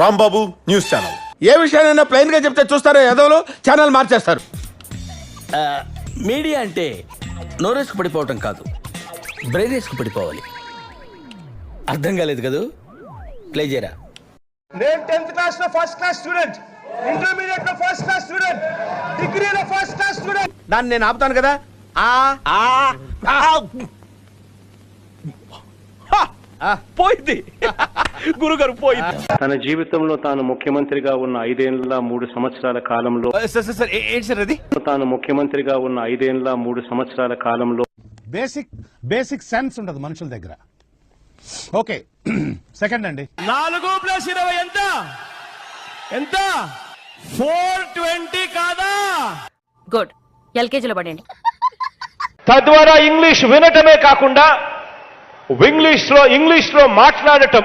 Rambabu news channel. ఏ విషయానైనా plain గా చెప్తే చూస్తారో ఎదవలు ఛానల్ మార్చేస్తారు. మీడియా అంటే నోరేసుకు పడిపోవటం కాదు, బ్రెయిన్ వేసుకు పడిపోవాలి. అర్థం కాలేదు కదూ? ప్లే చేయరా. నేను 10th క్లాస్ లో ఫస్ట్ క్లాస్ స్టూడెంట్, ఇంటర్మీడియట్ లో ఫస్ట్ క్లాస్ స్టూడెంట్, డిగ్రీలో ఫస్ట్ క్లాస్ స్టూడెంట్. దాన్ని నేను ఆపుతాను కదా. పోయింది గురుగారు, పోయింది. తన జీవితంలో తాను ముఖ్యమంత్రిగా ఉన్న 5 ఏళ్ల 3 సంవత్సరాల కాలంలో ఏంటి సార్ అది? తాను ముఖ్యమంత్రిగా ఉన్న 5 ఏళ్ల 3 సంవత్సరాల కాలంలో బేసిక్ సెన్స్ ఉండదు మనుషుల దగ్గర. ఓకే, సెకండ్ అండి. 4 + 20 ఎంత? ఎంత? 420 కాదా? గుడ్, ఎల్కేజీలో పడండి. తద్వారా ఇంగ్లీష్ వినటమే కాకుండా ఇంగ్లీష్ లో మాట్లాడటం